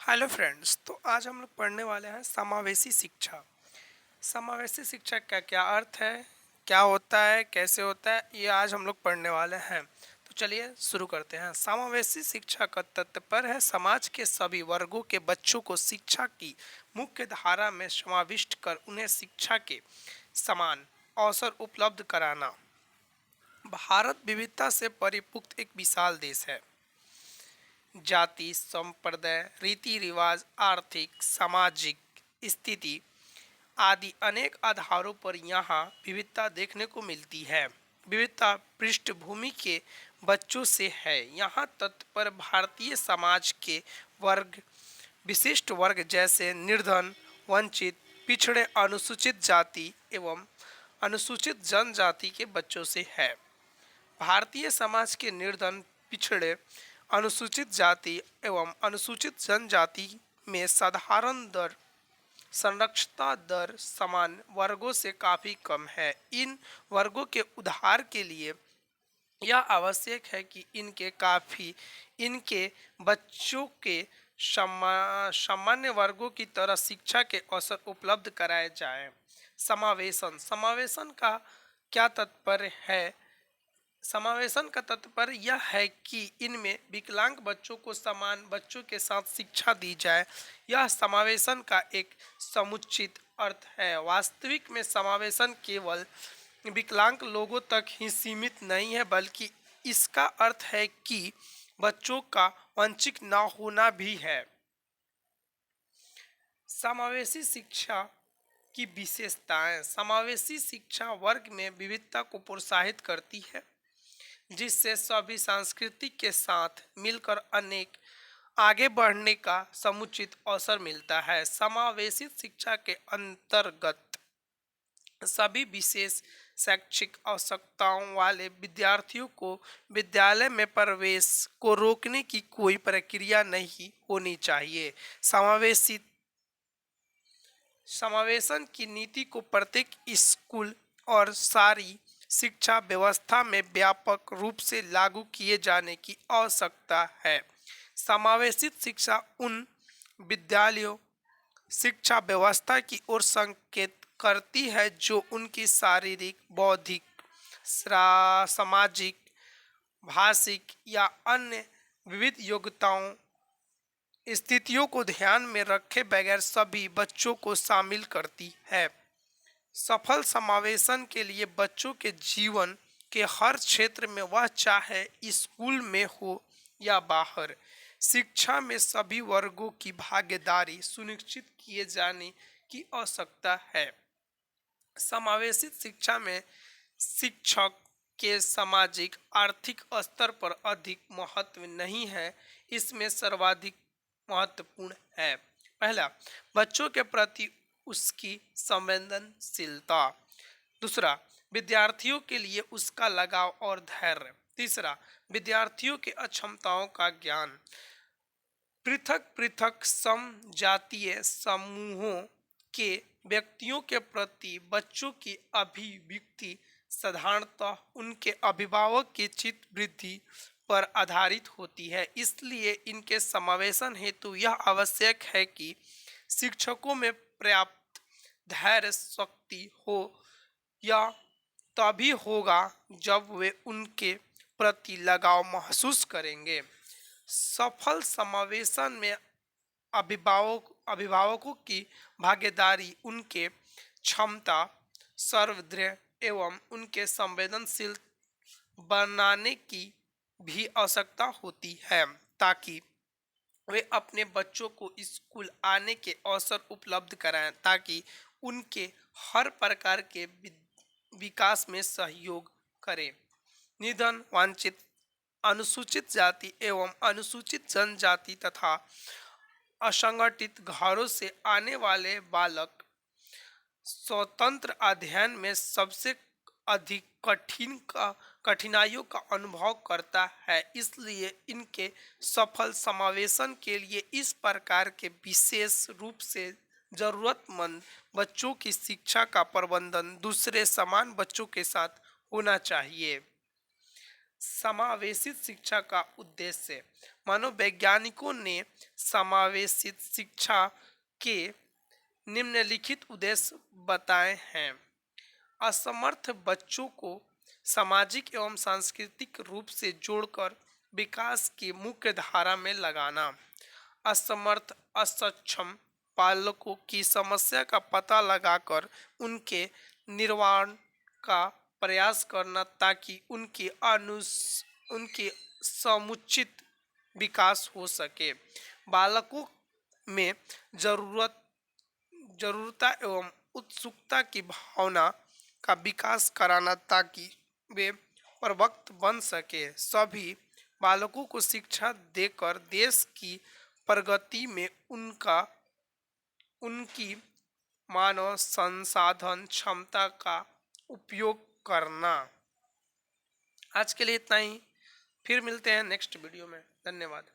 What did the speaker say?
Hello friends. तो आज हम लोग पढ़ने वाले हैं समावेशी शिक्षा। समावेशी शिक्षा का क्या अर्थ है, क्या होता है, कैसे होता है, ये आज हम लोग पढ़ने वाले हैं। तो चलिए शुरू करते हैं। समावेशी शिक्षा का तात्पर्य है समाज के सभी वर्गों के बच्चों को शिक्षा की मुख्य धारा में समाविष्ट कर उन्हें शिक्षा के समान अवसर उपलब्ध कराना। भारत विविधता से परिपुक्त एक विशाल देश है। जाति, संप्रदाय, रीति रिवाज, आर्थिक, सामाजिक स्थिति आदि अनेक आधारों पर यहाँ विविधता देखने को मिलती है। विविधता पृष्ठभूमि के बच्चों से है। यहाँ तात्पर्य भारतीय समाज के वर्ग, विशिष्ट वर्ग जैसे निर्धन, वंचित, पिछड़े, अनुसूचित जाति एवं अनुसूचित जनजाति के बच्चों से है। भारतीय समाज के निर्धन, पिछड़े, अनुसूचित जाति एवं अनुसूचित जनजाति में साधारण दर, संरक्षता दर समान वर्गों से काफी कम है। इन वर्गों के उद्धार के लिए यह आवश्यक है कि इनके बच्चों के सामान्य वर्गों की तरह शिक्षा के अवसर उपलब्ध कराए जाएं। समावेशन समावेशन का क्या तात्पर्य है? समावेशन का तात्पर्य यह है कि इनमें विकलांग बच्चों को समान बच्चों के साथ शिक्षा दी जाए। यह समावेशन का एक समुचित अर्थ है। वास्तविक में समावेशन केवल विकलांग लोगों तक ही सीमित नहीं है, बल्कि इसका अर्थ है कि बच्चों का वंचित न होना भी है। समावेशी शिक्षा की विशेषताएं। समावेशी शिक्षा वर्ग में विविधता को प्रोत्साहित करती है, जिससे सभी संस्कृति के साथ मिलकर अनेक आगे बढ़ने का समुचित अवसर मिलता है। समावेशित शिक्षा के अंतर्गत सभी विशेष शैक्षिक आवश्यकताओं वाले विद्यार्थियों को विद्यालय में प्रवेश को रोकने की कोई प्रक्रिया नहीं होनी चाहिए। समावेशित समावेशन की नीति को प्रत्येक स्कूल और सारी शिक्षा व्यवस्था में व्यापक रूप से लागू किए जाने की आवश्यकता है। समावेशित शिक्षा उन विद्यालयों शिक्षा व्यवस्था की ओर संकेत करती है जो उनकी शारीरिक, बौद्धिक, सामाजिक, भाषिक या अन्य विविध योग्यताओं स्थितियों को ध्यान में रखे बगैर सभी बच्चों को शामिल करती है। सफल समावेशन के लिए बच्चों के जीवन के हर क्षेत्र में, वह चाहे स्कूल में हो या बाहर, शिक्षा में सभी वर्गों की भागीदारी सुनिश्चित किए जाने की आवश्यकता है। समावेशित शिक्षा में शिक्षक के सामाजिक आर्थिक स्तर पर अधिक महत्व नहीं है, इसमें सर्वाधिक महत्वपूर्ण है। पहला, बच्चों के प्रति उसकी संवेदनशीलता। दूसरा, विद्यार्थियों के लिए उसका लगाव और धैर्य। तीसरा, विद्यार्थियों के अक्षमताओं का ज्ञान। पृथक पृथक समजातीय समूहों के व्यक्तियों के प्रति बच्चों की अभिव्यक्ति साधारणतः उनके अभिभावक की चित्त वृद्धि पर आधारित होती है। इसलिए इनके समावेशन हेतु यह आवश्यक है कि शिक्षकों में पर्याप्त धैर्य शक्ति हो। यह तभी होगा जब वे उनके प्रति लगाव महसूस करेंगे। सफल समावेशन में अभिभावकों की भागीदारी, उनके क्षमता सर्वदृढ़ एवं उनके संवेदनशील बनाने की भी आवश्यकता होती है, ताकि वे अपने बच्चों को स्कूल आने के अवसर उपलब्ध कराएं, ताकि उनके हर प्रकार के विकास में सहयोग करें। निधन, वंचित, अनुसूचित जाति एवं अनुसूचित जनजाति तथा असंगठित घरों से आने वाले बालक स्वतंत्र अध्ययन में सबसे अधिक कठिनाइयों का अनुभव करता है। इसलिए इनके सफल समावेशन के लिए इस प्रकार के विशेष रूप से जरूरतमंद बच्चों की शिक्षा का प्रबंधन दूसरे समान बच्चों के साथ होना चाहिए। समावेशित शिक्षा का उद्देश्य। मनोवैज्ञानिकों ने समावेशित शिक्षा के निम्नलिखित उद्देश्य बताए हैं। असमर्थ बच्चों को सामाजिक एवं सांस्कृतिक रूप से जोड़कर विकास की मुख्य धारा में लगाना। असमर्थ अक्षम बालकों की समस्या का पता लगाकर उनके निर्वाण का प्रयास करना ताकि उनकी समुचित विकास हो सके। बालकों में जरूरता एवं उत्सुकता की भावना का विकास कराना ताकि वे प्रवक्त बन सके। सभी बालकों को शिक्षा देकर देश की प्रगति में उनकी मानव संसाधन क्षमता का उपयोग करना। आज के लिए इतना ही, फिर मिलते हैं नेक्स्ट वीडियो में। धन्यवाद।